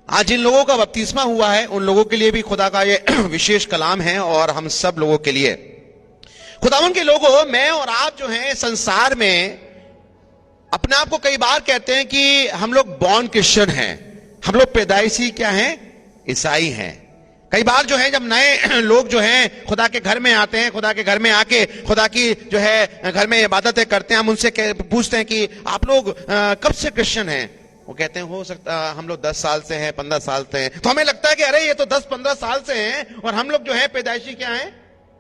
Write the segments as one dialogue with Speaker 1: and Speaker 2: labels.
Speaker 1: आज जिन लोगों का बपतिस्मा हुआ है उन लोगों के लिए भी खुदा का ये विशेष कलाम है और हम सब लोगों के लिए। खुदावन के लोगों, मैं और आप जो हैं संसार में अपने आप को कई बार कहते हैं कि हम लोग बॉर्न क्रिश्चियन हैं, हम लोग पैदाइशी क्या हैं, ईसाई हैं। कई बार जो है जब नए लोग जो हैं खुदा के घर में आते हैं, खुदा के घर में आके खुदा की जो है घर में इबादतें करते हैं, हम उनसे पूछते हैं कि आप लोग कब से क्रिश्चियन हैं? वो कहते हैं हो सकता हम लोग 10 साल से हैं, 15 साल से हैं। तो हमें लगता है कि अरे ये तो 10-15 साल से हैं और हम लोग जो है पैदाइशी क्या हैं,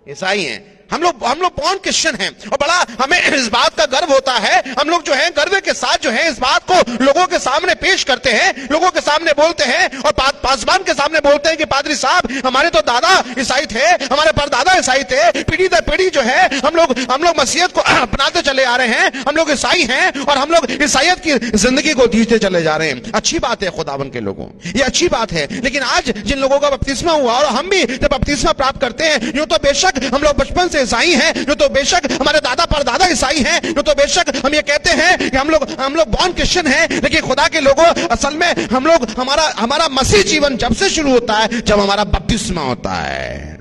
Speaker 1: ईसाई हैं। हम लोग बॉर्न क्रिश्चियन हैं और बड़ा हमें इस बात का गर्व होता है। हम लोग जो है गर्व के साथ जो है इस बात को लोगों के सामने पेश करते हैं, लोगों के सामने बोलते हैं और पासवान के सामने बोलते हैं कि पादरी साहब हमारे तो दादा ईसाई थे, हमारे परदादा ईसाई थे, पीढ़ी दर पीढ़ी जो है हम लोग मसीहत को अपनाते चले आ रहे हैं, हम लोग ईसाई हैं और हम लोग ईसाइयत की जिंदगी को जीते चले जा रहे हैं। अच्छी बात है खुदावन के लोगों, ये अच्छी बात है। लेकिन आज जिन लोगों का बपतिस्मा हुआ और हम भी जब बपतिस्मा प्राप्त करते हैं, यूं तो बेशक हम लोग बचपन ईसाई हैं, जो तो बेशक हमारे दादा परदादा ईसाई हैं, जो तो बेशक हम ये कहते हैं कि हम लोग बॉर्न क्रिश्चियन हैं। लेकिन खुदा के लोगों, असल में हम लोग हमारा मसीह जीवन जब से शुरू होता है जब हमारा बपतिस्मा होता है।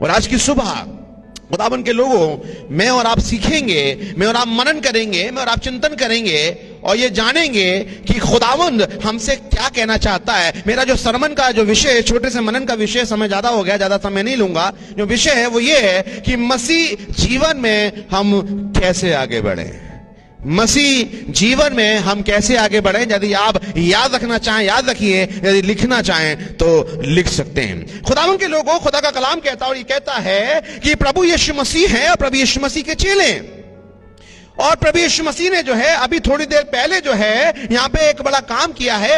Speaker 1: और आज की सुबह खुदावन के लोगों, मैं और आप सीखेंगे, मैं और आप मनन करेंगे, मैं और आप चिंतन करेंगे और ये जानेंगे कि खुदावंद हमसे क्या कहना चाहता है। मेरा जो सरमन का जो विषय, छोटे से मनन का विषय, समय ज्यादा हो गया, ज्यादा समय नहीं लूंगा। जो विषय है वो ये है कि मसीह जीवन में हम कैसे आगे बढ़े, मसीह जीवन में हम कैसे आगे बढ़े। यदि आप याद रखना चाहें याद रखिए, यदि लिखना चाहें तो लिख सकते हैं। खुदावन के लोगों, खुदा का कलाम कहता है और ये कहता है कि प्रभु यीशु मसीह है और प्रभु यीशु मसीह के चेले हैं। और प्रभु यीशु मसीह ने जो है अभी थोड़ी देर पहले जो है यहाँ पे एक बड़ा काम किया है,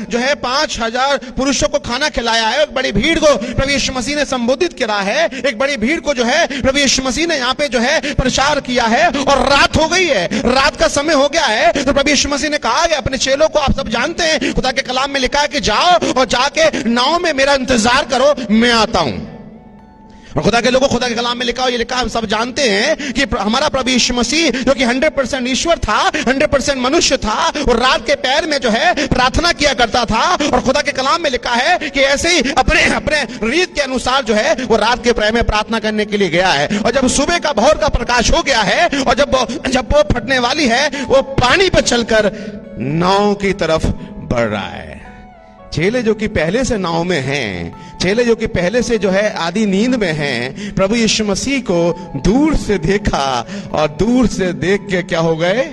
Speaker 1: जो है 5000 पुरुषों को खाना खिलाया है। एक बड़ी भीड़ को प्रभु यीशु मसीह ने संबोधित करा है, एक बड़ी भीड़ को जो है प्रभु यीशु मसीह ने यहाँ पे जो है प्रचार किया है। और रात हो गई है, रात का समय हो गया है, तो प्रभु यीशु मसीह ने कहा कि अपने चेलों को, आप सब जानते हैं खुदा के कलाम में लिखा है कि जाओ और जाके नाव में मेरा इंतजार करो, मैं आता हूं। और खुदा के लोगों, खुदा के कलाम में लिखा हो, ये लिखा हम सब जानते हैं कि हमारा प्रभु यीशु मसीह जो कि 100% ईश्वर था, 100% मनुष्य था, और रात के पैर में जो है प्रार्थना किया करता था। और खुदा के कलाम में लिखा है कि ऐसे ही अपने रीत के अनुसार जो है वो रात के पैर में प्रार्थना करने के लिए गया है। और जब सुबह का भोर का प्रकाश हो गया है और जब वो फटने वाली है, वो पानी पर चलकर नाव की तरफ बढ़ रहा है। चेले जो कि पहले से नाव में हैं, चेले जो कि पहले से जो है आधी नींद में हैं, प्रभु यीशु मसीह को दूर से देखा और दूर से देख के क्या हो गए,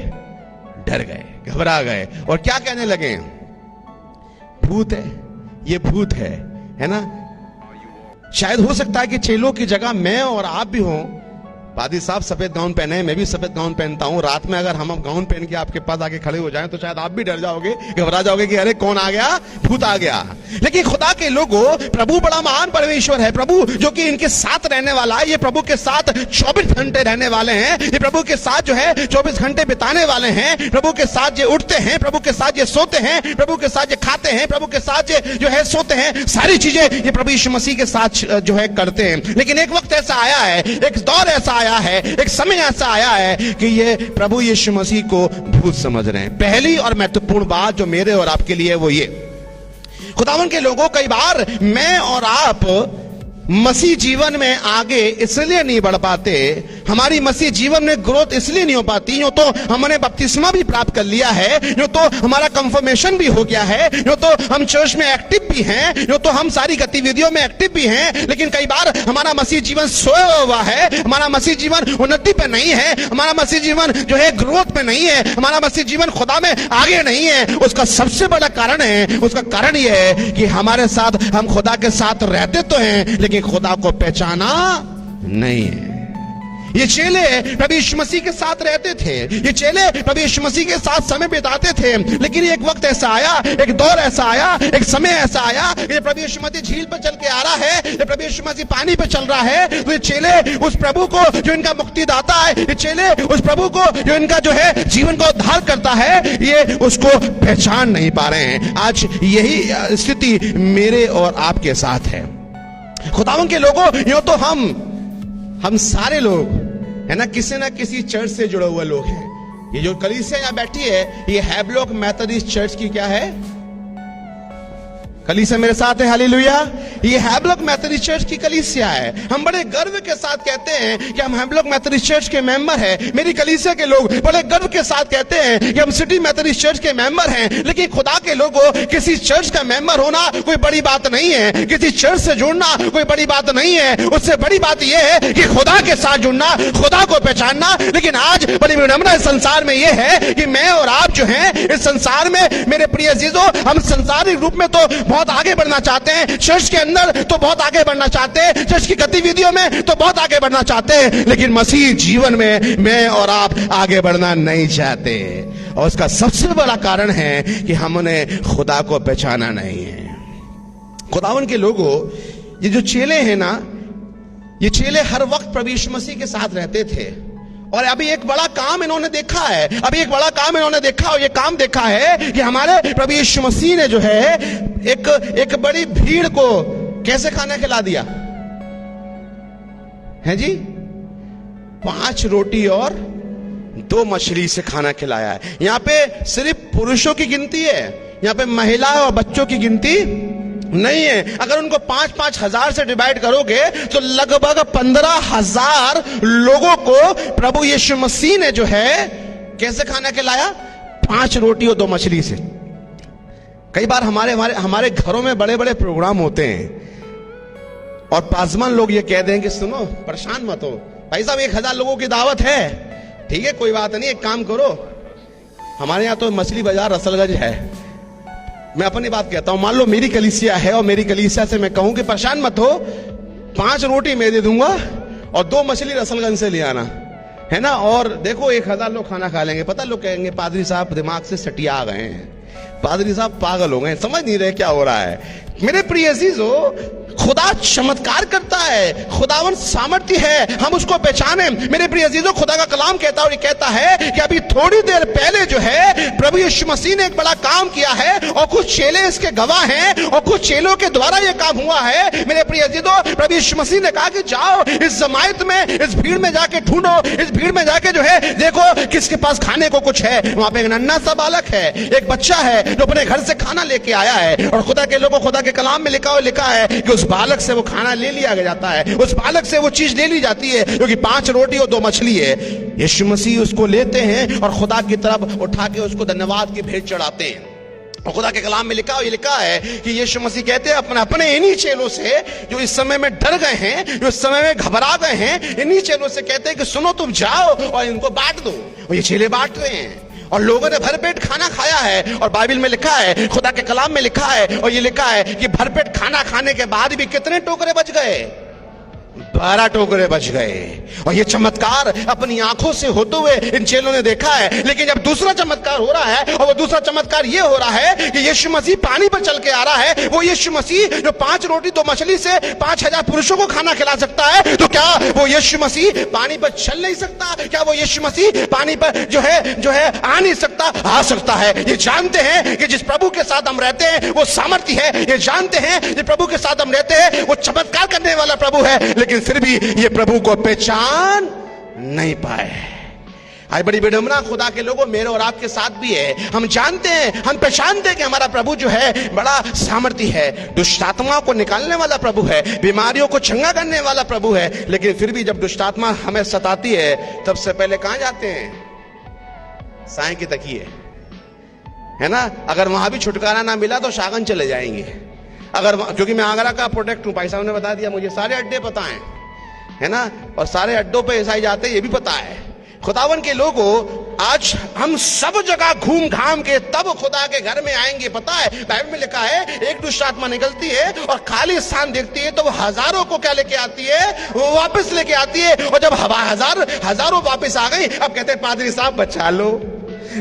Speaker 1: डर गए, घबरा गए और क्या कहने लगे, भूत है, ये भूत है ना। शायद हो सकता है कि चेलों की जगह मैं और आप भी हों। पादी साहब सफेद गाउन पहने हैं, मैं भी सफेद गाउन पहनता हूं। रात में अगर हम गाउन पहन के आपके पास आके खड़े हो जाएं तो शायद आप भी डर जाओगे, घबरा जाओगे कि अरे कौन आ गया, भूत आ गया। लेकिन खुदा के लोगों, प्रभु बड़ा महान परमेश्वर है, प्रभु जो कि इनके साथ रहने वाला है, ये प्रभु के साथ 24 घंटे रहने वाले हैं, ये प्रभु के साथ जो है 24 घंटे बिताने वाले हैं। प्रभु के साथ ये उठते हैं, प्रभु के साथ ये सोते हैं, प्रभु के साथ ये खाते हैं, प्रभु के साथ ये जो है सोते हैं, सारी चीजें ये प्रभु यीशु मसीह के साथ जो है करते हैं। लेकिन एक वक्त ऐसा आया है, एक दौर ऐसा आया है, एक समय ऐसा आया है कि ये प्रभु यीशु मसीह को भूत समझ रहे हैं। पहली और महत्वपूर्ण बात जो मेरे और आपके लिए वो ये, खुदावन के लोगों, कई बार मैं और आप मसीह जीवन में आगे इसलिए नहीं बढ़ पाते, हमारी मसीह जीवन में ग्रोथ इसलिए नहीं हो पाती। यूं तो हमने बपतिस्मा भी प्राप्त कर लिया है, यूं तो हमारा कंफर्मेशन भी हो गया है, यूं तो हम चर्च में एक्टिव भी हैं, यूं तो हम सारी गतिविधियों में एक्टिव भी हैं। लेकिन कई बार हमारा मसीह जीवन सोया हुआ है, हमारा मसीह जीवन उन्नति पे नहीं है, हमारा मसीह जीवन जो है ग्रोथ पे नहीं है, हमारा मसीह जीवन खुदा में आगे नहीं है। उसका सबसे बड़ा कारण है, उसका कारण यह है कि हमारे साथ, हम खुदा के साथ रहते तो हैं लेकिन खुदा को पहचाना नहीं है। ये चेले प्रभु यीशु मसीह के साथ रहते थे, ये चेले प्रभु यीशु मसीह के साथ समय बिताते थे। लेकिन एक वक्त ऐसा आया, एक दौर ऐसा आया, एक समय ऐसा आया, ये प्रभु यीशु मसीह झील पर चल के आ रहा है, ये प्रभु यीशु मसीह पानी पर चल रहा है। तो ये चेले उस प्रभु को जो इनका मुक्तिदाता है, ये चेले उस प्रभु को जो इनका जो है जीवन को उद्धार करता है, ये उसको पहचान नहीं पा रहे हैं। आज यही स्थिति मेरे और आपके साथ है। खुदावन के लोगों, यूं तो हम सारे लोग है ना किसी चर्च से जुड़े हुए लोग हैं। ये जो कलीसिया यहाँ बैठी है, ये हैब्लॉक मेथोडिस्ट चर्च की क्या है, कलीसिया मेरे साथ है, हालेलुया। ये हैब्लॉक मैथोडिस्ट चर्च की कलीसिया है। हम बड़े गर्व के साथ कहते हैं कि हम हैब्लॉक मैथोडिस्ट चर्च के मेंबर हैं। मेरी कलीसिया के लोग बड़े गर्व के साथ कहते हैं कि हम सिटी मैथोडिस्ट चर्च के मेंबर हैं। लेकिन खुदा के लोगों, किसी चर्च का मेंबर होना कोई बड़ी बात नहीं है, किसी चर्च से जुड़ना कोई बड़ी बात नहीं है। उससे बड़ी बात यह है कि खुदा के साथ जुड़ना, खुदा को पहचानना। लेकिन आज बड़ी विडंबना इस संसार में यह है कि मैं और आप जो हैं इस संसार में, मेरे प्रिय अजीजों, हम संसारिक रूप में तो बहुत आगे बढ़ना चाहते हैं, चर्च के अंदर तो बहुत आगे बढ़ना चाहते हैं, चर्च की गतिविधियों में तो बहुत आगे बढ़ना चाहते हैं, लेकिन मसीह जीवन में मैं और आप आगे बढ़ना नहीं चाहते। और उसका सबसे बड़ा कारण है कि हमने खुदा को पहचाना नहीं है। खुदावन के लोगों, ये जो चेले हैं ना, ये चेले हर वक्त प्रभु यीशु मसीह के साथ रहते थे। और अभी एक बड़ा काम इन्होंने देखा है, और ये काम देखा है कि हमारे प्रभु यीशु मसीह ने जो है एक बड़ी भीड़ को कैसे खाना खिला दिया है जी। 5 रोटी और 2 मछली से खाना खिलाया है। यहां पे सिर्फ पुरुषों की गिनती है, यहां पे महिला और बच्चों की गिनती नहीं है। अगर उनको 5-5 हजार से डिवाइड करोगे तो लगभग 15,000 लोगों को प्रभु यीशु मसीह ने जो है कैसे खाना खिलाया? 5 रोटी और 2 मछली से। कई बार हमारे घरों में बड़े बड़े प्रोग्राम होते हैं और पासवान लोग ये कह दें कि सुनो, परेशान मत हो भाई साहब, 1000 लोगों की दावत है, ठीक है कोई बात नहीं, एक काम करो, हमारे यहां तो मछली बाजार रसलगंज है। मैं अपनी बात कहता हूं, मान लो मेरी कलीसिया है और मेरी कलीसिया से मैं कहूं कि परेशान मत हो, 5 रोटी मैं दे दूंगा और 2 मछली रसलगंज से ले आना, है ना, और देखो 1000 लोग खाना खा लेंगे। पता लोग कहेंगे पादरी साहब दिमाग से सटिया गए हैं, पादरी साहब पागल हो गए, समझ नहीं रहे क्या हो रहा है। मेरे प्रिय अजीजों, खुदा चमत्कार करता है, खुदावन सामर्थ्य है, हम उसको पहचाने। मेरे प्रिय अजीजों, खुदा का कलाम कहता है और ये कहता है कि अभी थोड़ी देर पहले जो है प्रभु यीशु मसीह ने एक बड़ा काम किया है और कुछ चेले इसके गवाह हैं और कुछ चेलों के द्वारा ये काम हुआ है। मेरे प्रिय अजीजों, प्रभु यीशु मसीह ने कहा कि जाओ इस जमायत में, इस भीड़ में जाके ढूंढो, इस भीड़ में जाके जो है देखो किसके पास खाने को कुछ है। वहां पे एक नन्हा सा बालक है, एक बच्चा है जो अपने घर से खाना लेके आया है, और खुदा के लोगों, खुदा के कलाम में लिखा है कि उस बालक से वो खाना ले लिया जाता है, उस बालक से वो चीज ले ली जाती है जो कि 5 रोटी और 2 मछली है। यीशु मसीह उसको लेते हैं और खुदा की तरफ उठा के उसको धन्यवाद की भेंट चढ़ाते हैं। और खुदा के कलाम में लिखा है कि यीशु मसीह कहते हैं अपने इन्हीं चेलों से जो इस समय में डर गए हैं, जो इस समय में घबरा गए हैं, इन्हीं चेलों से कहते हैं कि सुनो, तुम जाओ और इनको बांट दो। और ये चेले बांट रहे हैं और लोगों ने भरपेट खाना खाया है। और बाइबल में लिखा है, खुदा के कलाम में लिखा है, और ये लिखा है कि भरपेट खाना खाने के बाद भी कितने टोकरे बच गए? 12 टोकरे बच गए। और ये चमत्कार अपनी आंखों से होते हुए इन चेलों ने देखा है। लेकिन जब दूसरा चमत्कार हो रहा है, और वो दूसरा चमत्कार ये हो रहा है कि यीशु मसीह पानी पर चल के आ रहा है, वो यीशु मसीह जो 5 रोटी 2 मछली से 5000 पुरुषों को खाना खिला सकता है, तो क्या वो यीशु मसीह पानी पर चल नहीं सकता? क्या वो यीशु मसीह पानी पर जो है आ नहीं सकता? आ सकता है। ये जानते हैं कि जिस प्रभु के साथ हम रहते हैं वो सामर्थ्य है, ये जानते हैं जिस प्रभु के साथ हम रहते हैं वो चमत्कार करने वाला प्रभु है, लेकिन फिर भी ये प्रभु को पहचान नहीं पाए। आज बड़ी विडंबना खुदा के लोगों, मेरे और आपके साथ भी है। हम जानते हैं, हम पहचानते हैं कि हमारा प्रभु जो है बड़ा सामर्थी है, दुष्ट आत्माओं को निकालने वाला प्रभु है, बीमारियों को चंगा करने वाला प्रभु है, लेकिन फिर भी जब दुष्ट आत्मा हमें सताती है तब से पहले कहां जाते हैं? साएं की तकिए, है ना। अगर वहां भी छुटकारा ना मिला तो शागन चले जाएंगे। अगर, क्योंकि मैं आगरा का प्रोटेक्ट हूं, भाई साहब ने बता दिया, मुझे सारे अड्डे पता है ना, और सारे अड्डों पे ईसाई जाते हैं ये भी पता है। खुदावन के लोगों, आज हम सब जगह घूम घाम के तब खुदा के घर में आएंगे। पता है बाइबल में लिखा है, एक दुष्ट आत्मा निकलती है और खाली स्थान देखती है तो वो हजारों को क्या लेके आती है? वो वापस लेके आती है। और जब हजारों वापस आ गई, अब कहते हैं पादरी साहब बचा लो,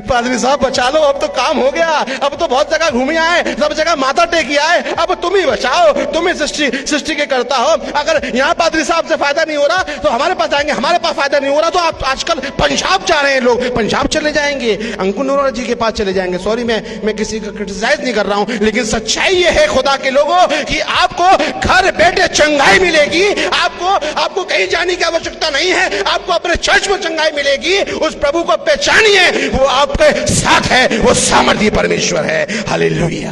Speaker 1: पादरी साहब बचा लो, अब तो काम हो गया, अब तो बहुत जगह घूमे आए, सब जगह माथा टेकी आए, अब तुम ही बचाओ, तुम ही सृष्टि के करता हो। अगर यहाँ पादरी साहब से फायदा नहीं हो रहा तो हमारे पास आएंगे, हमारे पास फायदा नहीं हो रहा तो आप आजकल पंजाब जा रहे हैं लोग, पंजाब चले जाएंगे, अंकुर नरोला जी के पास चले जाएंगे। सॉरी, मैं किसी का क्रिटिसाइज नहीं कर रहा हूं, लेकिन सच्चाई ये है खुदा के लोगों कि आपको घर बैठे चंगाई मिलेगी। आपको कहीं जाने की आवश्यकता नहीं है, आपको अपने चर्च में चंगाई मिलेगी। उस प्रभु को पहचानिए, वो आपके साथ है, वो सामर्थ्य परमेश्वर है। हालेलुया।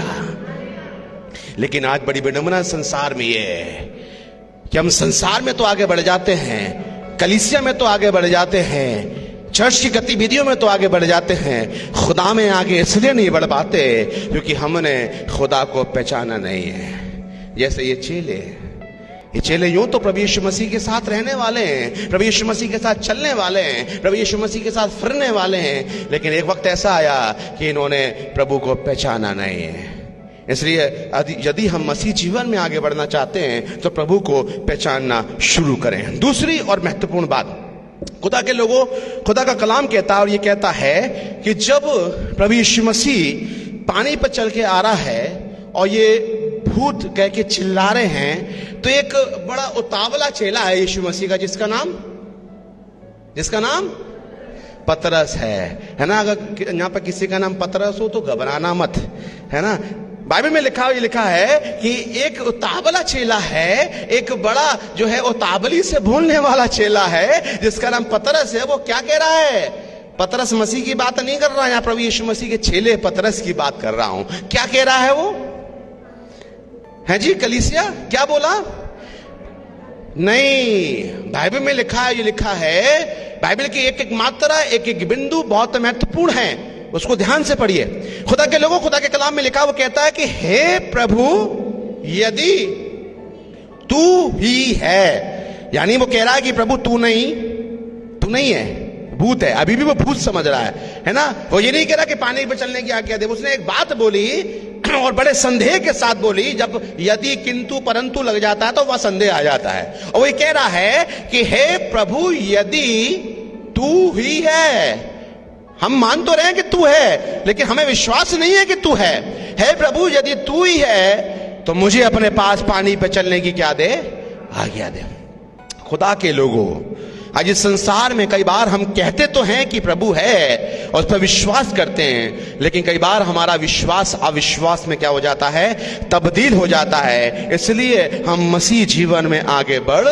Speaker 1: लेकिन आज बड़ी विडंबना संसार में ये है कि हम संसार में तो आगे बढ़ जाते हैं, कलीसिया में तो आगे बढ़ जाते हैं, चर्च की गतिविधियों में तो आगे बढ़ जाते हैं, खुदा में आगे इसलिए नहीं बढ़ पाते क्योंकि हमने खुदा को पहचाना नहीं है। जैसे ये चेले यूं तो प्रभु यीशु मसीह के साथ रहने वाले हैं, प्रभु यीशु मसीह के साथ चलने वाले हैं, प्रभु यीशु मसीह के साथ फिरने वाले हैं, लेकिन एक वक्त ऐसा आया कि इन्होंने प्रभु को पहचाना नहीं है। इसलिए यदि हम मसीह जीवन में आगे बढ़ना चाहते हैं तो प्रभु को पहचानना शुरू करें। दूसरी और महत्वपूर्ण बात, खुदा के लोगों, खुदा का कलाम कहता है और ये कहता है कि जब प्रभु यीशु मसीह पानी पर चल के आ रहा है और ये भूत कह के चिल्ला रहे हैं, तो एक बड़ा उतावला चेला है यीशु मसीह का, जिसका नाम पतरस है ना। अगर यहाँ पर किसी का नाम पतरस हो तो घबराना मत, है ना। बाइबल में लिखा है कि एक उतावला चेला है, एक बड़ा जो है उतावली से बोलने वाला चेला है जिसका नाम पतरस है। वो क्या कह रहा है? पतरस मसीह की बात नहीं कर रहा है, यहाँ प्रभु यीशु मसीह के चेले पतरस की बात कर रहा हूं। क्या कह रहा है वो? है जी कलीसिया, क्या बोला? नहीं, बाइबल में लिखा है, बाइबल की एक एक मात्रा, एक एक बिंदु बहुत महत्वपूर्ण है, उसको ध्यान से पढ़िए। खुदा के लोगों, खुदा के कलाम में लिखा, वो कहता है कि हे प्रभु यदि तू ही है, यानी वो कह रहा है कि प्रभु तू नहीं है, भूत है। अभी भी वो भूत समझ रहा है ना। वो ये नहीं कह रहा कि पानी पर चलने की आज्ञा दे। उसने एक बात बोली और बड़े संदेह के साथ बोली। जब यदि किंतु परंतु लग जाता है तो वह संदेह आ जाता है। और वो ये कह रहा है कि हे प्रभु यदि तू ही है, हम मान तो रहे हैं कि तू है, लेकिन हमें विश्वास नहीं है कि तू है। हे प्रभु यदि तू ही है तो मुझे अपने पास पानी पे चलने की क्या दे? आज्ञा दे। खुदा के लोगों, आज इस संसार में कई बार हम कहते तो हैं कि प्रभु है और उस पर विश्वास करते हैं, लेकिन कई बार हमारा विश्वास अविश्वास में क्या हो जाता है? तब्दील हो जाता है। इसलिए हम मसीह जीवन में आगे बढ़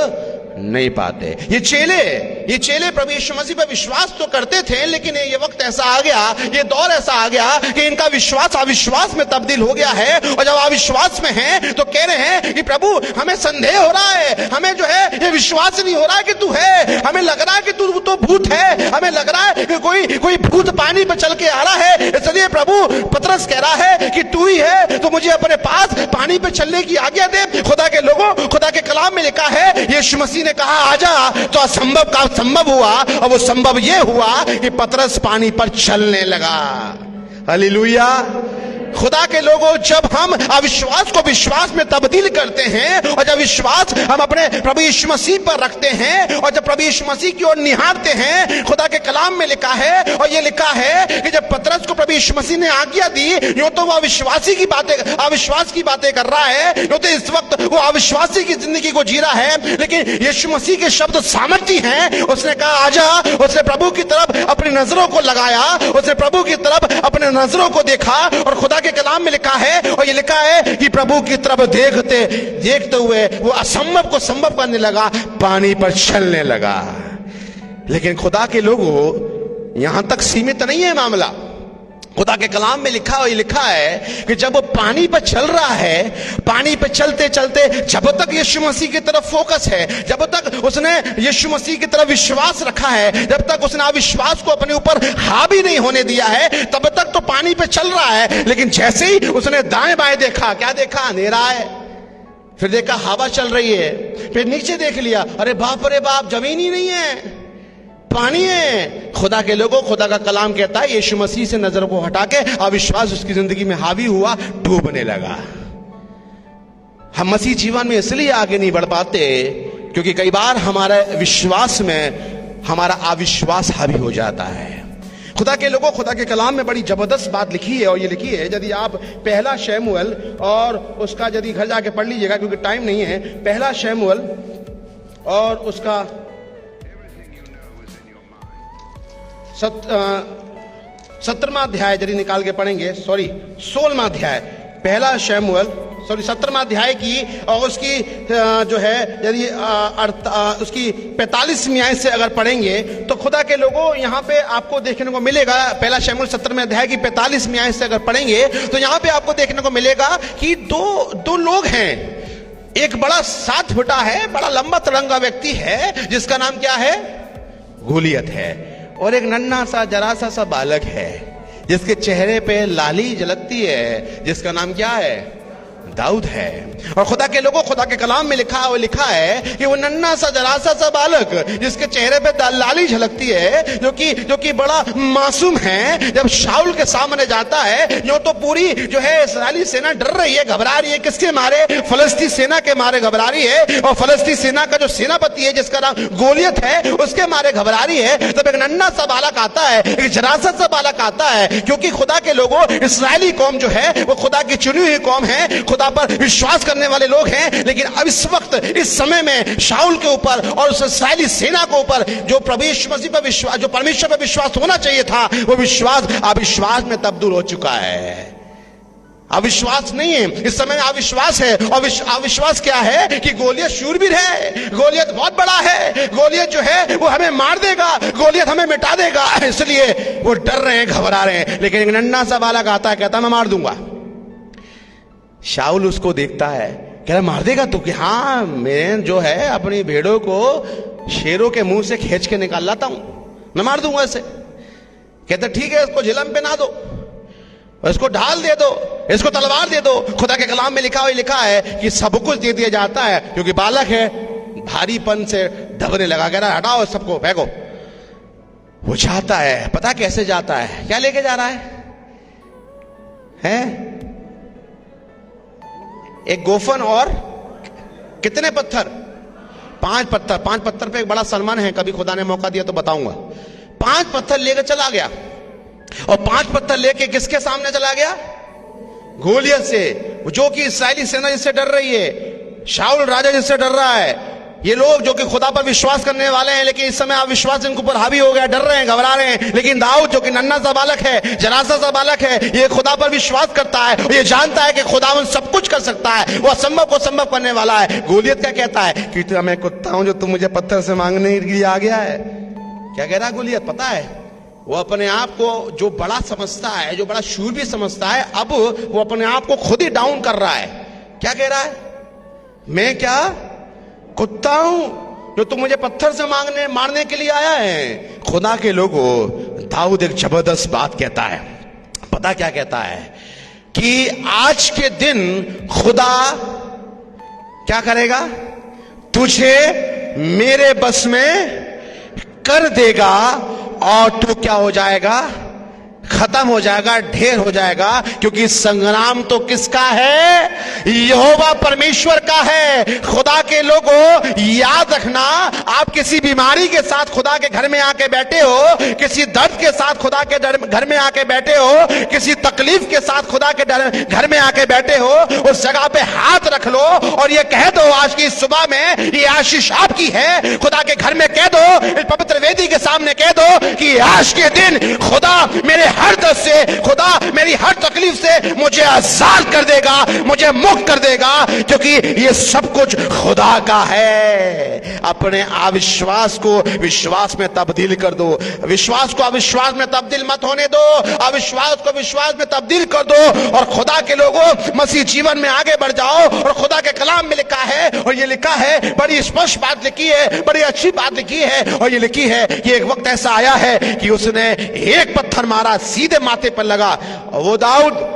Speaker 1: नहीं पाते। ये चेले प्रभु यीशु मसीह पर विश्वास तो करते थे, लेकिन ये वक्त ऐसा आ गया, ये दौर ऐसा आ गया कि इनका विश्वास अविश्वास में तब्दील हो गया है। और जब अविश्वास में है तो कह रहे हैं कि प्रभु हमें संदेह हो रहा है, हमें जो है ये विश्वास नहीं हो रहा है कि तू है, हमें लग रहा है कि तू तो भूत है, हमें लग रहा है कि कोई भूत पानी पर चल के आ रहा है। इसलिए प्रभु पतरस कह रहा है कि तू ही है तो मुझे अपने पास पानी पर चलने की आज्ञा दे। खुदा के लोगों, खुदा के कलाम में लिखा है यीशु मसीह ने कहा आजा, तो असंभव का संभव हुआ, और वो संभव ये हुआ कि पतरस पानी पर चलने लगा। हालेलुया। खुदा के लोगों, जब हम अविश्वास को विश्वास में तब्दील करते हैं और जब विश्वास हम अपने प्रभु यीशु मसीह पर रखते हैं और जब प्रभु यीशु मसीह की ओर निहारते हैं, खुदा के कलाम में लिखा है और ये लिखा है कि जब पतरस को प्रभु यीशु मसीह ने आज्ञा दी, यूं तो वो अविश्वास की बातें कर रहा है, यूं तो इस वक्त वो अविश्वासी की जिंदगी को जी रहा है, लेकिन यीशु मसीह के शब्द सामर्थ्य हैं। उसने कहा आजा, उसने प्रभु की तरफ अपनी नजरों को लगाया, उसने प्रभु की तरफ अपने नजरों को देखा और खुदा के कलाम में लिखा है और ये लिखा है कि प्रभु की तरफ देखते हुए वो असंभव को संभव करने लगा, पानी पर चलने लगा। लेकिन खुदा के लोगों, यहां तक सीमित नहीं है मामला। खुदा के कलाम में लिखा है कि जब वो पानी पर चल रहा है, पानी पर चलते चलते जब तक यीशु मसीह की तरफ फोकस है, जब तक उसने यीशु मसीह की तरफ विश्वास रखा है, जब तक उसने अविश्वास को अपने ऊपर हावी नहीं होने दिया है, तब तक तो पानी पे चल रहा है। लेकिन जैसे ही उसने दाएं बाएं देखा, क्या देखा? अंधेरा है। फिर देखा हवा चल रही है, फिर नीचे देख लिया, अरे बाप रे बाप, जमीन ही नहीं है, पानी है। खुदा के लोगों, खुदा का कलाम कहता है यीशु मसीह से नजरों को हटा के अविश्वास उसकी जिंदगी में हावी हुआ, डूबने लगा। हम मसीह जीवन में इसलिए आगे नहीं बढ़ पाते क्योंकि कई बार हमारे विश्वास में हमारा अविश्वास हावी हो जाता है। खुदा के लोगों, खुदा के कलाम में बड़ी जबरदस्त बात लिखी है और ये लिखी है, यदि आप पहला शमूएल और उसका यदि घर जाके पढ़ लीजिएगा क्योंकि टाइम नहीं है, पहला शमूएल और उसका 17वां अध्याय यदि निकाल के पढ़ेंगे, 16वां अध्याय, पहला शमूएल 17वां अध्याय की और उसकी जो है यदि उसकी 45वीं आयत से अगर पढ़ेंगे तो खुदा के लोगों यहां पे आपको देखने को मिलेगा, पहला शमूएल 17वें अध्याय की 45वीं आयत से अगर पढ़ेंगे तो यहां पे आपको देखने को मिलेगा कि दो लोग हैं। एक बड़ा 7 फुटा है, बड़ा लंबा तिरंगा व्यक्ति है जिसका नाम क्या है? गोलियत है। और एक नन्हा सा जरा सा बालक है जिसके चेहरे पे लाली झलकती है, जिसका नाम क्या है? दाऊद है। और खुदा के लोगों, खुदा के कलाम में लिखा है कि वो नन्हा सा जरा सा बालक जिसके चेहरे पे लाली झलकती है, जो कि बड़ा मासूम है, जब शाऊल के सामने जाता है यूं तो पूरी जो है इस्राएली सेना डर रही है, घबरा रही है। किसके मारे? फलस्ती सेना के मारे घबरा रही है। और फलस्ती सेना का जो सेनापति है जिसका नाम गोलियत है, उसके मारे घबरा रही है। तब एक नन्हा सा बालक आता है, एक जरा सा बालक आता है, क्योंकि खुदा के लोगों इस्राएली कौम जो है वो खुदा की चुनी हुई कौम है, खुदा पर विश्वास करने वाले लोग हैं। लेकिन अब इस वक्त इस समय में शाऊल के ऊपर और उस इस्राएली सेना के ऊपर जो प्रभु यीशु मसीह पर विश्वास, जो परमेश्वर पर विश्वास होना चाहिए था, वो विश्वास अविश्वास में तब्दील हो चुका है। अविश्वास नहीं है इस समय में, अविश्वास है। और अविश्वास क्या है कि गोलियत शूरवीर है, गोलियत बहुत बड़ा है, गोलियत जो है वो हमें मार देगा, गोलियत हमें मिटा देगा, इसलिए वो डर रहे हैं, घबरा रहे हैं। लेकिन एक नन्हा सा बालक आता है, कहता मैं मार दूंगा। शाऊल उसको देखता है, कह रहा मार देगा तू? कि हाँ, मैं जो है अपनी भेड़ों को शेरों के मुंह से खींच के निकाल लाता हूं, मैं मार दूंगा इसे। कहता ठीक है, इसको झिलम पे ना दो, इसको ढाल दे दो, इसको तलवार दे दो। खुदा के कलाम में लिखा है कि सब कुछ दे दिया जाता है, क्योंकि बालक है, भारीपन से दबने लगा, कह रहा हटाओ सबको, फेंको। वो जाता है, पता कैसे जाता है? क्या लेके जा रहा है? एक गोफन और कितने पत्थर? 5 पत्थर। 5 पत्थर पे एक बड़ा सन्मान है, कभी खुदा ने मौका दिया तो बताऊंगा। 5 पत्थर लेकर चला गया, और 5 पत्थर लेके किसके सामने चला गया? गोलियत से, जो कि इस्राएली सेना जिससे डर रही है, शाऊल राजा जिससे डर रहा है। ये लोग जो कि खुदा पर विश्वास करने वाले हैं, लेकिन इस समय अविश्वास इनके ऊपर हावी हो गया, डर रहे हैं, घबरा रहे हैं। लेकिन दाऊद जो कि नन्हा सा बालक है, जरा सा बालक है, ये खुदा पर विश्वास करता है, ये जानता है कि खुदावन सब कुछ कर सकता है, वो असंभव को संभव करने वाला है। गोलियत क्या कहता है कि मैं कुत्ता हूं जो तुम मुझे पत्थर से मांगने के लिए आ गया है? क्या कह रहा है गोलियत? पता है, वो अपने आप को जो बड़ा समझता है, जो बड़ा शूरवीर समझता है, अब वो अपने आप को खुद ही डाउन कर रहा है। क्या कह रहा है? मैं क्या कुत्ता हूं जो तुम मुझे पत्थर से मारने के लिए आया है? खुदा के लोगों, दाऊद एक जबरदस्त बात कहता है। पता क्या कहता है? कि आज के दिन खुदा क्या करेगा? तुझे मेरे बस में कर देगा, और तू क्या हो जाएगा? खत्म हो जाएगा, ढेर हो जाएगा। क्योंकि संग्राम तो किसका है? यहोवा परमेश्वर का है। खुदा के लोगों, याद रखना, आप किसी बीमारी के साथ खुदा के घर में आके बैठे हो, किसी दर्द के साथ खुदा के घर में आके बैठे हो, किसी तकलीफ के साथ खुदा के घर में आके बैठे हो, उस जगह पे हाथ रख लो और ये कह दो आज की सुबह में ये आशीष आपकी है। खुदा के घर में कह दो, इस पवित्र वेदी के सामने कह दो कि आज के दिन खुदा मेरे हर दर्द से, खुदा मेरी हर तकलीफ से मुझे आजाद कर देगा, मुझे मुक्त कर देगा, क्योंकि ये सब कुछ खुदा का है। अपने अविश्वास को विश्वास में तब्दील कर दो, विश्वास को अविश्वास में तब्दील मत होने दो, अविश्वास को विश्वास में तब्दील कर दो, और खुदा के लोगों मसीह जीवन में आगे बढ़ जाओ। और खुदा के कलाम में लिखा है, और ये लिखा है, बड़ी स्पष्ट बात लिखी है, बड़ी अच्छी बात लिखी है, और ये लिखी है कि एक वक्त ऐसा आया है कि उसने एक पत्थर मारा, सीधे माथे पर लगा। और वो दाऊद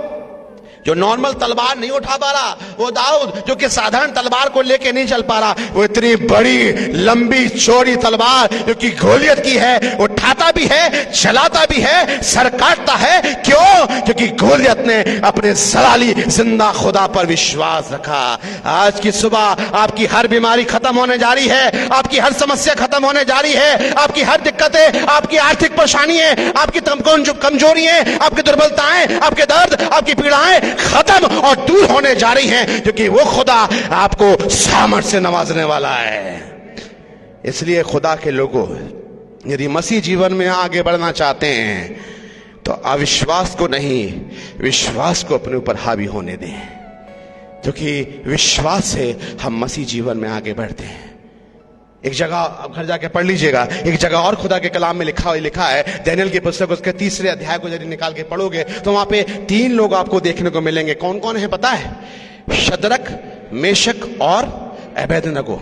Speaker 1: जो नॉर्मल तलवार नहीं उठा पा रहा, वो दाऊद जो कि साधारण तलवार को लेके नहीं चल पा रहा, वो इतनी बड़ी लंबी चौड़ी तलवार जो कि गोलियत की है, उठाता भी है, चलाता भी है, सर काटता है। क्यों? क्योंकि गोलियत ने अपने जलाली जिंदा खुदा पर विश्वास रखा। आज की सुबह आपकी हर बीमारी खत्म होने जा रही है, आपकी हर समस्या खत्म होने जा रही है, आपकी हर दिक्कतें, आपकी आर्थिक परेशानियां, आपकी कमजोरियां, आपकी दुर्बलताएं, आपके दर्द, आपकी पीड़ाएं खत्म और दूर होने जा रही हैं, क्योंकि वो खुदा आपको सामर्थ से नवाजने वाला है। इसलिए खुदा के लोगों, यदि मसीह जीवन में आगे बढ़ना चाहते हैं तो अविश्वास को नहीं, विश्वास को अपने ऊपर हावी होने दें। क्योंकि विश्वास से हम मसीह जीवन में आगे बढ़ते हैं। एक जगह आप घर जाके पढ़ लीजिएगा, एक जगह और खुदा के कलाम में लिखा है दानियेल की पुस्तक उसके 3 अध्याय को यदि निकाल के पढ़ोगे तो वहां पे 3 लोग आपको देखने को मिलेंगे। कौन कौन है पता है? शद्रक, मेशक और अबेदनगो।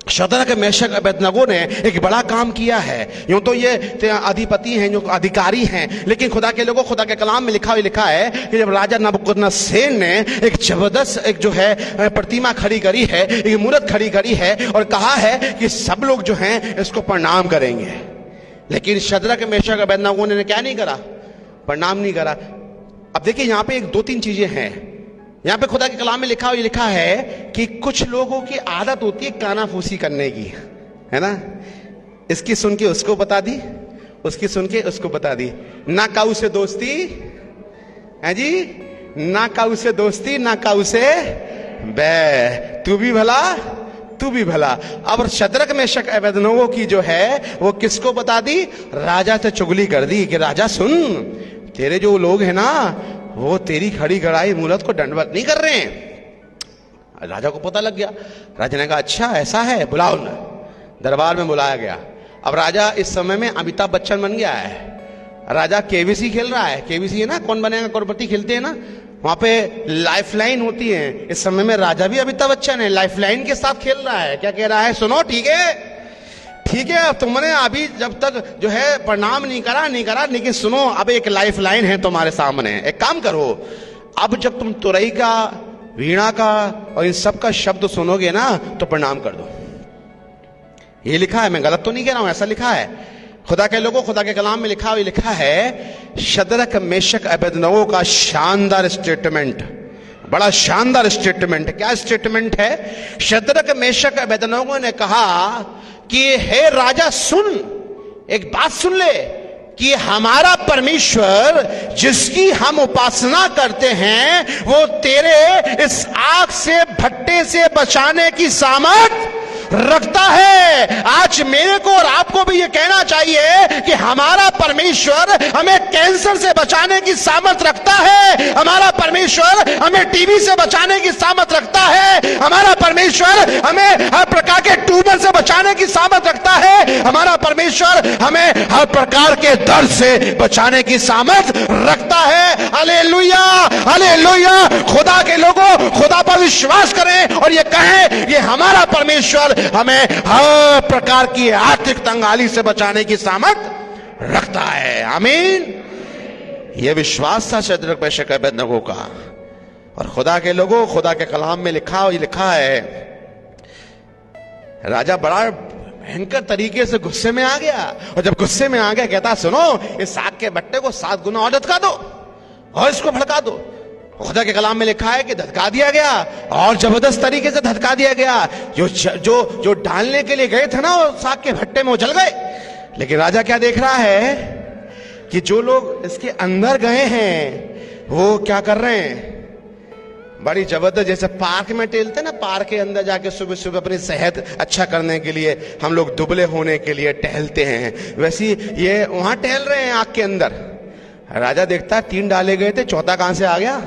Speaker 1: शद्रक, मेशक, अबेदनगो ने एक बड़ा काम किया है। यूं तो ये अधिपति हैं, जो अधिकारी हैं, लेकिन खुदा के लोगों, खुदा के कलाम में लिखा है कि जब राजा नबूकदनेस्सर ने एक जबरदस्त एक जो है प्रतिमा खड़ी करी है, एक मूर्त खड़ी करी है और कहा है कि सब लोग जो हैं इसको प्रणाम करेंगे, लेकिन शद्रक, मेशक, अबेदनगो ने क्या नहीं करा? प्रणाम नहीं करा। अब देखिए यहां पे 2-3 चीजें हैं। यहां पे खुदा के कलाम में लिखा है कि कुछ लोगों की आदत होती है कानाफूसी करने की, है ना? इसकी सुन के उसको बता दी, उसकी सुन के उसको बता दी। ना काऊ से दोस्ती है जी, ना काऊ से दोस्ती, ना काऊ से बे, तू भी भला तू भी भला। अब शद्रक, मेशक, अबेदनगो की जो है वो किसको बता दी? राजा से चुगली कर दी कि राजा सुन, तेरे जो लोग हैं ना वो तेरी खड़ी गड़ाई मूरत को दंडवत नहीं कर रहे हैं। राजा को पता लग गया। राजा ने कहा अच्छा ऐसा है, बुलाओ ना। दरबार में बुलाया गया। अब राजा इस समय में अमिताभ बच्चन बन गया है। राजा केबीसी खेल रहा है। केबीसी है ना, कौन बनेगा करोड़पति खेलते हैं ना, वहां पे लाइफलाइन होती है। इस समय में राजा भी अमिताभ बच्चन है, लाइफलाइन के साथ खेल रहा है। क्या कह रहा है? सुनो ठीक है, ठीक है, अब तुमने अभी जब तक जो है प्रणाम नहीं करा, लेकिन सुनो अब एक लाइफलाइन है तुम्हारे सामने। एक काम करो, अब जब तुम तुरई का, वीणा का और इन सब का शब्द सुनोगे ना तो प्रणाम कर दो। ये लिखा है, मैं गलत तो नहीं कह रहा हूं, ऐसा लिखा है खुदा के लोगों, खुदा के कलाम में लिखा है। शद्रक, मेशक, अबेदनगो का शानदार स्टेटमेंट, बड़ा शानदार स्टेटमेंट। क्या स्टेटमेंट है? शद्रक, मेशक, अबेदनगो ने कहा कि हे राजा सुन, एक बात सुन ले कि हमारा परमेश्वर जिसकी हम उपासना करते हैं वो तेरे इस आग से, भट्टे से बचाने की सामर्थ रखता है। आज मेरे को और आपको भी ये कहना चाहिए कि हमारा परमेश्वर हमें कैंसर से बचाने की सामर्थ रखता है, हमारा परमेश्वर हमें टीबी से बचाने की सामर्थ रखता है, हमारा परमेश्वर हमें हर प्रकार के ट्यूमर से बचाने की सामर्थ रखता है, हमारा परमेश्वर हमें हर प्रकार के दर्द से बचाने की सामर्थ रखता है। Hallelujah, hallelujah. खुदा के लोगों, खुदा पर विश्वास करें और ये कहें ये हमारा परमेश्वर हमें हर प्रकार की आर्थिक तंगाली से बचाने की सामर्थ रखता है। आमीन। यह विश्वास था शद्रक, मेशक, अबेदनगो का। और खुदा के लोगों, खुदा के कलाम में लिखा है राजा बड़ा भयंकर तरीके से गुस्से में आ गया। और जब गुस्से में आ गया कहता सुनो, इस आग के बट्टे को 7 गुना और धधका दो और इसको भड़का दो। खुदा के कलाम में लिखा है कि धधका दिया गया और जबरदस्त तरीके से धधका दिया गया। जो डालने के लिए गए थे ना वो साग के भट्टे में, वो जल गए। लेकिन राजा क्या देख रहा है कि जो लोग इसके अंदर गए हैं वो क्या कर रहे हैं? बड़ी जबरदस्त, जैसे पार्क में टहलते ना, पार्क के अंदर जाके सुबह सुबह अपनी सेहत अच्छा करने के लिए हम लोग दुबले होने के लिए टहलते हैं, वैसी ये वहां टहल रहे हैं आग के अंदर। राजा देखता 3 डाले गए थे, 4था कहां से आ गया?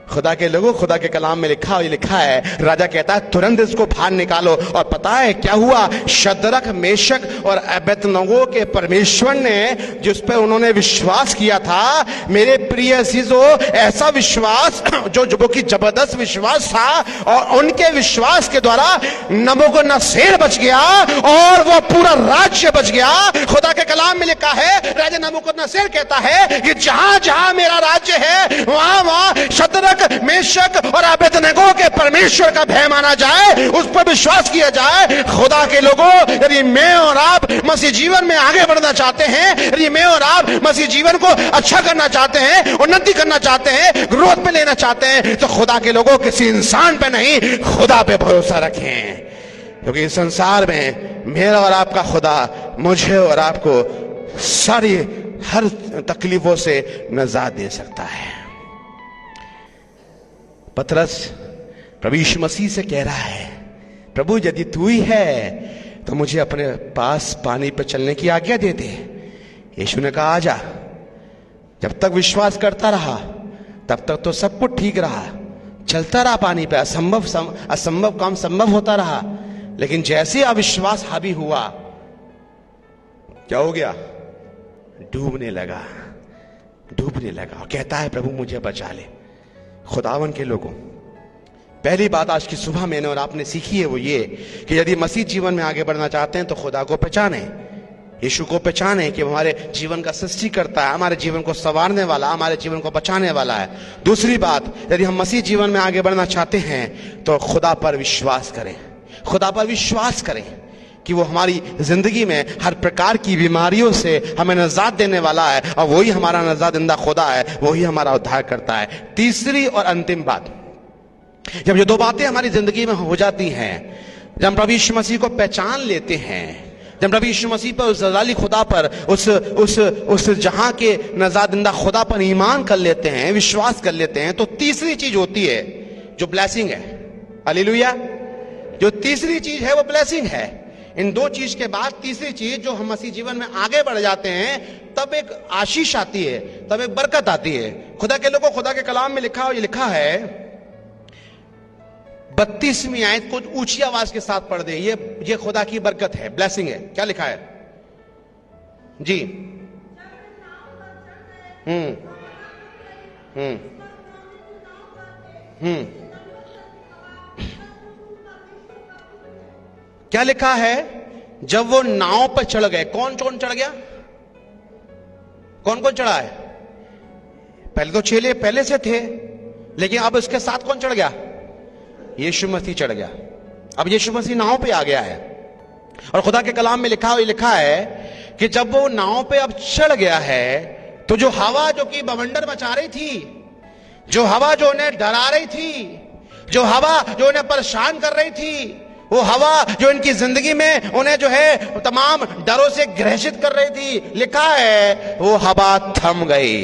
Speaker 1: खुदा के लोगों, खुदा के कलाम में लिखा है राजा कहता है तुरंत इसको बाहर निकालो। और पता है क्या हुआ? शद्रक, मेशक और अबेदनगो के परमेश्वर ने जिस पर उन्होंने विश्वास किया था, मेरे प्रिय अजीजों, ऐसा विश्वास जो कि जबरदस्त विश्वास था, और उनके विश्वास के द्वारा नबूकदनेस्सर बच गया और वो पूरा राज्य बच गया। खुदा के कलाम में लिखा है, राजा नबूकदनेस्सर कहता है कि जहां जहां मेरा राज्य है वहां वहां शद्रक, मेशक और अबेदनगो के परमेश्वर का भय माना जाए, उस पर विश्वास किया जाए। खुदा के लोगों, यदि मैं और आप मसीह जीवन में आगे बढ़ना चाहते हैं, यदि मैं और आप मसीह जीवन को अच्छा करना चाहते हैं, उन्नति करना चाहते हैं, ग्रोथ पे लेना चाहते हैं, तो खुदा के लोगों किसी इंसान पे नहीं, खुदा पे भरोसा रखें। क्योंकि इस संसार में मेरा और आपका खुदा मुझे और आपको सारी हर तकलीफों से निजात दे सकता है। पतरस प्रभु यीशु मसीह से कह रहा है, प्रभु यदि तू ही है तो मुझे अपने पास पानी पर चलने की आज्ञा दे दे। यीशु ने कहा आजा। जब तक विश्वास करता रहा तब तक तो सब कुछ ठीक रहा, चलता रहा पानी पे, असंभव काम संभव होता रहा। लेकिन जैसे अविश्वास हावी हुआ, क्या हो गया? डूबने लगा, डूबने लगा। और कहता है प्रभु मुझे बचा ले। खुदावन के लोगों, पहली बात आज की सुबह मैंने और आपने सीखी है वो ये कि यदि मसीह जीवन में आगे बढ़ना चाहते हैं तो खुदा को पहचाने, यीशु को पहचाने कि हमारे जीवन का सृष्टि करता है, हमारे जीवन को संवारने वाला, हमारे जीवन को बचाने वाला है। दूसरी बात, यदि हम मसीह जीवन में आगे बढ़ना चाहते हैं तो खुदा पर विश्वास करें, खुदा पर विश्वास करें कि वो हमारी जिंदगी में हर प्रकार की बीमारियों से हमें निजात देने वाला है, और वही हमारा निजात देंदा खुदा है, वही हमारा उद्धार करता है। तीसरी और अंतिम बात, जब ये दो बातें हमारी जिंदगी में हो जाती हैं, जब प्रभु यीशु मसीह को पहचान लेते हैं, जब प्रभु यीशु मसीह पर, उस जलाली खुदा पर, उस जहां के निजात देंदा खुदा पर ईमान कर लेते हैं, विश्वास कर लेते हैं, तो तीसरी चीज होती है जो ब्लेसिंग है। हालेलुया। जो तीसरी चीज है वो ब्लेसिंग है। इन दो चीज के बाद तीसरी चीज, जो हम मसीह जीवन में आगे बढ़ जाते हैं, तब एक आशीष आती है, तब एक बरकत आती है। खुदा के लोगों, खुदा के कलाम में लिखा है 32वीं आयत को ऊंची आवाज के साथ पढ़ दे। ये खुदा की बरकत है, ब्लेसिंग है। क्या लिखा है जी? क्या लिखा है? जब वो नाव पर चढ़ गए। कौन कौन चढ़ गया? कौन कौन चढ़ा है? पहले तो चेले पहले से थे, लेकिन अब इसके साथ कौन चढ़ गया? यीशु मसीह चढ़ गया। अब यीशु मसीह नाव पे आ गया है, और खुदा के कलाम में लिखा है कि जब वो नाव पे अब चढ़ गया है, तो जो हवा जो कि बवंडर मचा रही थी, जो हवा जो उन्हें डरा रही थी, जो हवा जो उन्हें परेशान कर रही थी, वो हवा जो इनकी जिंदगी में उन्हें जो है तमाम डरों से ग्रसित कर रही थी, लिखा है वो हवा थम गई।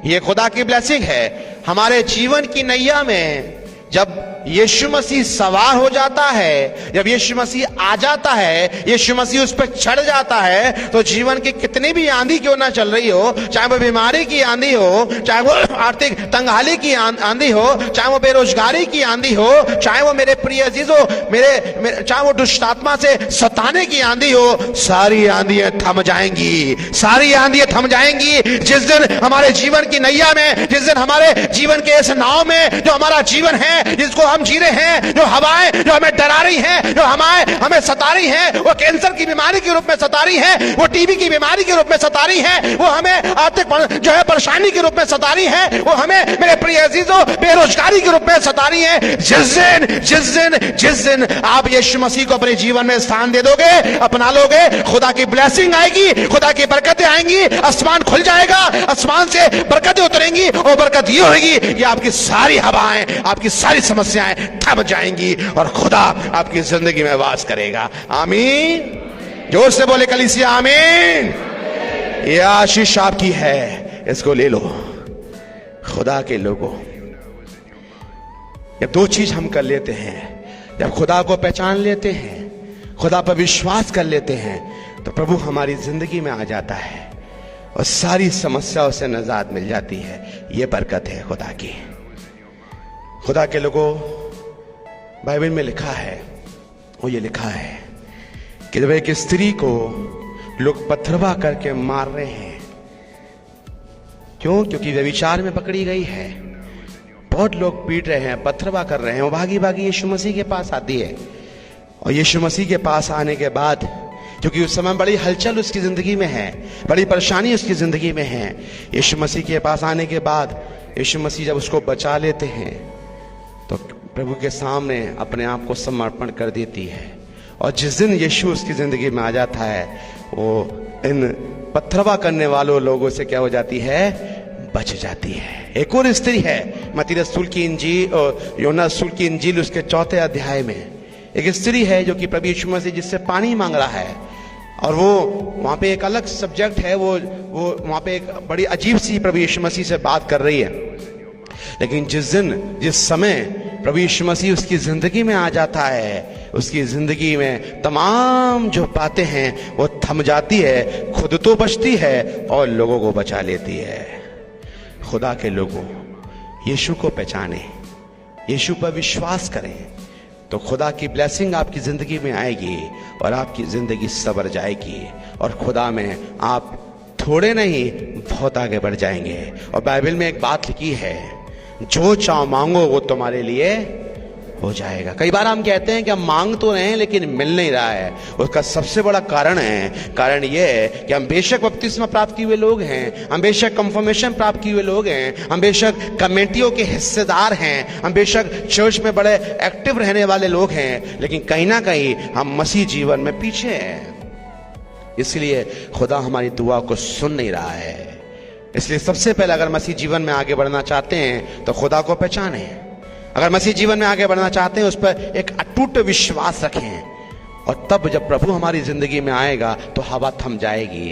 Speaker 1: ये खुदा की ब्लेसिंग है। हमारे जीवन की नैया में जब यीशु मसीह सवार हो जाता है, जब यीशु मसीह आ जाता है, यीशु मसीह उस पर चढ़ जाता है, तो जीवन की कितनी भी आंधी क्यों ना चल रही हो, चाहे वो बीमारी की आंधी हो, चाहे वो आर्थिक तंगहाली की आंधी हो, चाहे वो बेरोजगारी की आंधी हो, चाहे वो मेरे प्रिय अजीजों चाहे वो दुष्टात्मा से सताने की आंधी हो, सारी आंधियां थम जाएंगी, सारी आंधियां थम जाएंगी। जिस दिन हमारे जीवन की नैया में, जिस दिन हमारे जीवन के इस नाव में जो हमारा जीवन है, जिसको हम जी रहे हैं, जो हवाएं जो हमें डरा रही हैं, जो हमें सता रही हैं, वो कैंसर की बीमारी के रूप में सता रही है, वो टीबी की बीमारी के रूप में सता रही है, वो हमें आर्थिक जो है परेशानी के रूप में सता रही है, वो हमें मेरे प्रिय अजीजों बेरोजगारी के रूप में सता रही है। जिस दिन आप यीशु मसीह को अपने जीवन में स्थान दे दोगे, अपना लोगे, खुदा की ब्लेसिंग आएगी, खुदा की बरकतें आएंगी, आसमान खुल जाएगा, आसमान से बरकतें उतरेंगी, और बरकत ये होगी कि आपकी सारी हवाएं, आपकी सारी समस्याएं थम जाएंगी, और खुदा आपकी जिंदगी में वास करेगा। आमीन। जोर से बोले कलीसिया आमीन। ये आशीष आपकी है, इसको ले लो। खुदा के लोगों, जब दो चीज हम कर लेते हैं, जब खुदा को पहचान लेते हैं, खुदा पर विश्वास कर लेते हैं, तो प्रभु हमारी जिंदगी में आ जाता है और सारी समस्याओं से निजात मिल जाती है। ये बरकत है खुदा की। खुदा के लोगों, बाइबल में लिखा है, वो ये लिखा है कि जब एक स्त्री को लोग पत्थरवा करके मार रहे हैं, क्यों? क्योंकि व्यभिचार में पकड़ी गई है। बहुत लोग पीट रहे हैं, पत्थरवा कर रहे हैं। वो भागी भागी यीशु मसीह के पास आती है, और यीशु मसीह के पास आने के बाद, क्योंकि उस समय बड़ी हलचल उसकी जिंदगी में है, बड़ी परेशानी उसकी जिंदगी में है, यीशु मसीह के पास आने के बाद यीशु मसीह जब उसको बचा लेते हैं, तो प्रभु के सामने अपने आप को समर्पण कर देती है। और जिस दिन यीशु उसकी जिंदगी में आ जाता है, वो इन पत्थरवा करने वालों लोगों से क्या हो जाती है? बच जाती है। एक और स्त्री है, मत्ती रसूल की इंजील और योना रसूल की इंजील उसके 4 अध्याय में एक स्त्री है जो कि प्रभु यीशु मसीह जिससे पानी मांग रहा है, और वो वहां पे एक अलग सब्जेक्ट है, वो वहां पे एक बड़ी अजीब सी प्रभु यीशु मसीह से बात कर रही है। लेकिन जिस समय प्रभु यीशु मसीह उसकी जिंदगी में आ जाता है, उसकी जिंदगी में तमाम जो बातें हैं वो थम जाती है, खुद तो बचती है और लोगों को बचा लेती है। खुदा के लोगों, यीशु को पहचाने, यीशु पर विश्वास करें तो खुदा की ब्लेसिंग आपकी जिंदगी में आएगी और आपकी जिंदगी सवर जाएगी और खुदा में आप थोड़े नहीं बहुत आगे बढ़ जाएंगे। और बाइबल में एक बात लिखी है, जो चाहो मांगो वो तुम्हारे लिए हो जाएगा। कई बार हम कहते हैं कि हम मांग तो रहे हैं लेकिन मिल नहीं रहा है। उसका सबसे बड़ा कारण यह है कि हम बेशक बपतिस्मा प्राप्त किए हुए लोग हैं, हम बेशक कंफर्मेशन प्राप्त किए हुए लोग हैं, हम बेशक कमेटियों के हिस्सेदार हैं, हम बेशक चर्च में बड़े एक्टिव रहने वाले लोग हैं, लेकिन कहीं ना कहीं हम मसीह जीवन में पीछे हैं। इसलिए खुदा हमारी दुआ को सुन नहीं रहा है। इसलिए सबसे पहले अगर मसीह जीवन में आगे बढ़ना चाहते हैं तो खुदा को पहचाने। अगर मसीह जीवन में आगे बढ़ना चाहते हैं उस पर एक अटूट विश्वास रखें, और तब जब प्रभु हमारी जिंदगी में आएगा तो हवा थम जाएगी,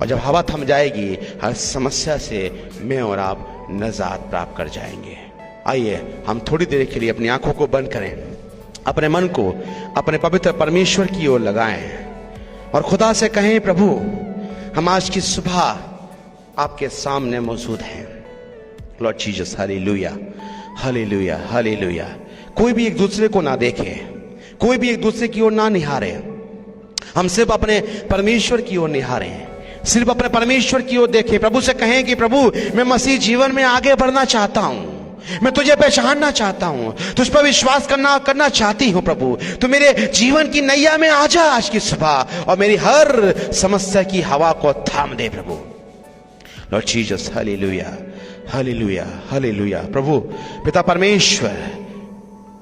Speaker 1: और जब हवा थम जाएगी हर समस्या से मैं और आप निजात प्राप्त कर जाएंगे। आइए हम थोड़ी देर के लिए अपनी आंखों को बंद करें, अपने मन को अपने पवित्र परमेश्वर की ओर लगाएं और खुदा से कहें, प्रभु हम आज की सुबह आपके सामने मौजूद हैं। Lord Jesus, hallelujah, hallelujah, hallelujah. कोई भी एक दूसरे को ना देखे, कोई भी एक दूसरे की ओर ना निहारे, हम सिर्फ अपने परमेश्वर की ओर निहारे, सिर्फ अपने परमेश्वर की ओर देखें। प्रभु से कहें कि प्रभु मैं मसीह जीवन में आगे बढ़ना चाहता हूं, मैं तुझे पहचानना चाहता हूं, तुझ पर विश्वास करना चाहती हूं। प्रभु तू मेरे जीवन की नैया में आ जा आज की सुबह और मेरी हर समस्या की हवा को थाम दे प्रभु। Lord Jesus, hallelujah, hallelujah, hallelujah. प्रभु पिता परमेश्वर,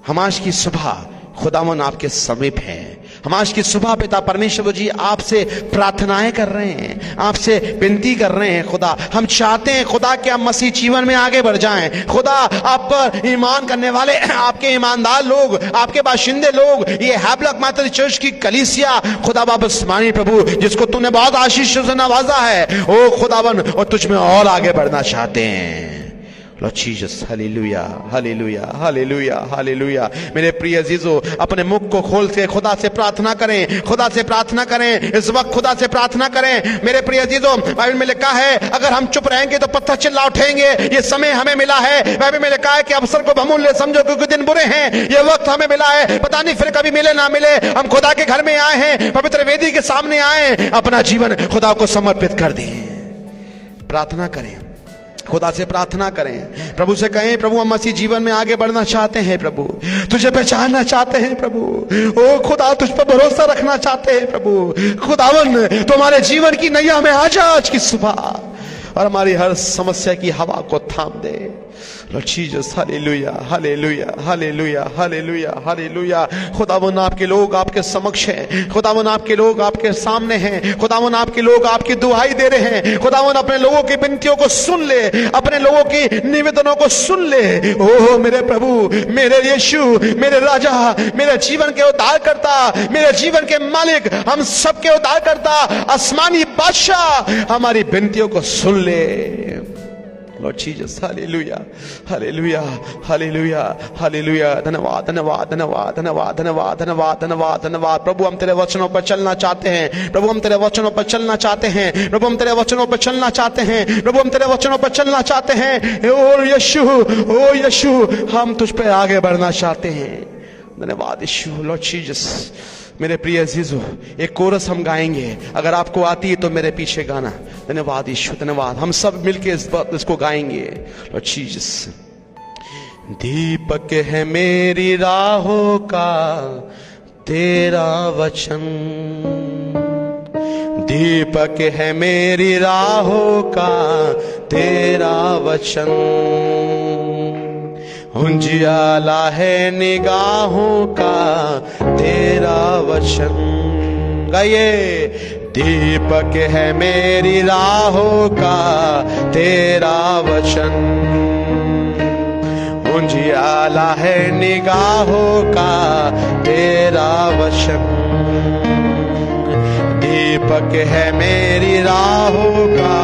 Speaker 1: हम आज की सुबह खुदावन आपके समीप हैं। हम आज की सुबह पिता परमेश्वर जी आपसे प्रार्थनाएं कर रहे हैं, आपसे विनती कर रहे हैं। खुदा हम चाहते हैं खुदा कि हम मसीह जीवन में आगे बढ़ जाएं। खुदा आप पर ईमान करने वाले, आपके ईमानदार लोग, आपके बाशिंदे लोग, ये हैबलक मैथोडिस्ट चर्च की कलीसिया खुदा वापस मानी प्रभु, जिसको तूने बहुत आशीष से नवाजा है, ओ खुदावन, और तुझ में और आगे बढ़ना चाहते हैं। Lord Jesus, hallelujah, hallelujah, hallelujah, hallelujah. मेरे प्रिय अजीजों, अपने मुख को खोल के खुदा से प्रार्थना करें, खुदा से प्रार्थना करें, इस वक्त खुदा से प्रार्थना करें। मेरे प्रिय अजीजों, बाइबल में लिखा है अगर हम चुप रहेंगे तो पत्थर चिल्ला उठेंगे। ये समय हमें मिला है, बाइबल में लिखा है कि अवसर को बहुमूल्य समझो क्योंकि दिन बुरे हैं। ये वक्त हमें मिला है, पता नहीं फिर कभी मिले ना मिले। हम खुदा के घर में आए हैं, पवित्र वेदी के सामने आए, अपना जीवन खुदा को समर्पित कर दें। प्रार्थना करें, खुदा से प्रार्थना करें, प्रभु से कहें, प्रभु हम मसीह जीवन में आगे बढ़ना चाहते हैं, प्रभु तुझे पहचानना चाहते हैं, प्रभु ओ खुदा तुझ पर भरोसा रखना चाहते हैं। प्रभु खुदावन तुम्हारे जीवन की नैया में आ जा आज की सुबह और हमारी हर समस्या की हवा को थाम दे। Lord Jesus, hallelujah, hallelujah, hallelujah, hallelujah, hallelujah. खुदावन आपके लोग आपके समक्ष हैं, खुदावन आपके लोग आपके सामने हैं, खुदावन आपके लोग आपकी दुहाई दे रहे हैं। खुदावन अपने लोगों की विनतियों को सुन ले, अपने लोगों की निवेदनों को सुन ले। ओह मेरे प्रभु, मेरे यीशु, मेरे राजा, मेरे जीवन के उद्धारकर्ता, मेरे जीवन के मालिक, हम सबके उद्धारकर्ता, आसमानी बादशाह, हमारी विनतियों को सुन ले। Lord Jesus, hallelujah, hallelujah, hallelujah, hallelujah. धन्यवाद, धन्यवाद, धन्यवाद, धन्यवाद, धन्यवाद, धन्यवाद, धन्यवाद, धन्यवाद। प्रभु हम तेरे वचनों पर चलना चाहते हैं, प्रभु हम तेरे वचनों पर चलना चाहते हैं, प्रभु हम तेरे वचनों पर चलना चाहते हैं, प्रभु हम तेरे वचनों पर चलना चाहते हैं। ओ यीशु, ओ यीशु, हम तुझ पे आगे बढ़ना चाहते हैं। धन्यवाद यीशु। लॉर्ड जीसस, मेरे प्रिय अजीजों, एक कोरस हम गाएंगे, अगर आपको आती है तो मेरे पीछे गाना। धन्यवाद यीशु, धन्यवाद। हम सब मिलके इसको गाएंगे। Lord Jesus. दीपक है मेरी राहों का तेरा वचन, दीपक है मेरी राहों का तेरा वचन, उजियाला है निगाहों का तेरा वचन। गाइए, दीपक है मेरी राहों का तेरा वचन, उजियाला है निगाहों का तेरा वचन, दीपक है मेरी राहों का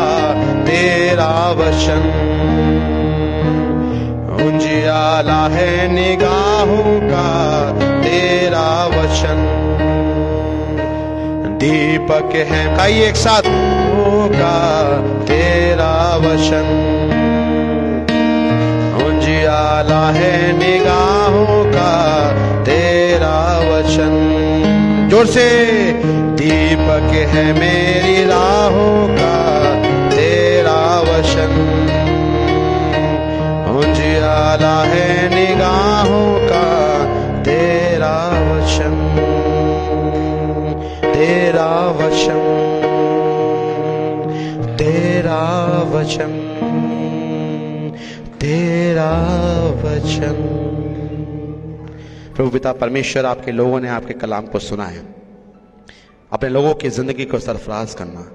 Speaker 1: तेरा वचन, उजियाला है निगाहों का तेरा वचन, दीपक है, कहिए एक साथ, होगा तेरा वचन, उजियाला है निगाहों का तेरा वचन। जोर से, दीपक है मेरी राहों का तेरा वचन। उजियाला है निगाहों का तेरा वचन, तेरा वचन, तेरा वचन, तेरा वचन। प्रभु पिता परमेश्वर, आपके लोगों ने आपके कलाम को सुना है। अपने लोगों की जिंदगी को सरफराज करना,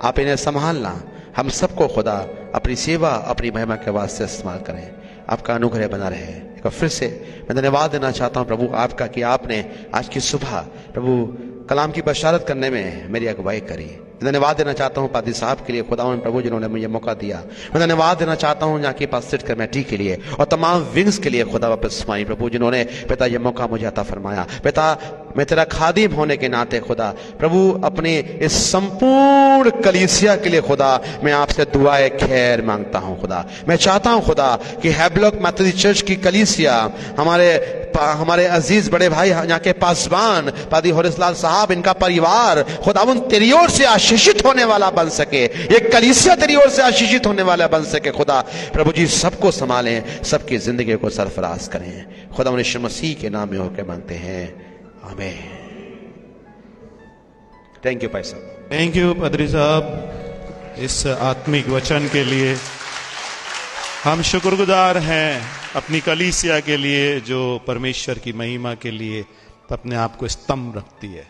Speaker 1: आप इन्हें संभालना, हम सबको खुदा अपनी सेवा, अपनी महिमा के वास्ते इस्तेमाल करें। आपका अनुग्रह बना रहे। एक बार फिर से मैं धन्यवाद देना चाहता हूं प्रभु आपका कि आपने आज की सुबह प्रभु कलाम की बशारत करने में मेरी अगुवाई करी। धन्यवाद देना चाहता हूं पादी साहब के लिए, खुदावन प्रभु जिन्होंने मुझे मौका दिया। मैं धन्यवाद देना चाहता हूं यहाँ के पास सिट कमेटी के लिए और तमाम विंग्स के लिए खुदा वापस स्माई प्रभु जिन्होंने पिता ये मौका मुझे अता फरमाया। पिता मैं तेरा खादिम होने के नाते खुदा प्रभु अपने इस संपूर्ण कलीसिया के लिए खुदा मैं आपसे दुआए खैर मांगता हूं। खुदा मैं चाहता हूं खुदा कि हैब्लॉक मेथोडिस्ट चर्च की कलीसिया, हमारे अजीज बड़े भाई यहाँ के पासवान पादी होरिसलाल साहब, इनका परिवार खुदावन तेरी ओर से आशीषित होने वाला बन सके, ये कलीसिया तेरी ओर से आशीषित होने वाला बन सके। खुदा प्रभु जी सबको संभालें, सबकी जिंदगी को सरफराज करें। खुदा यीशु मसीह के नाम में होकर मांगते हैं, आमीन। थैंक यू भाई साहब।
Speaker 2: थैंक यू पादरी साहब इस आत्मिक वचन के लिए। हम शुक्रगुजार हैं अपनी कलीसिया के लिए जो परमेश्वर की महिमा के लिए अपने आप को स्तंभ रखती है।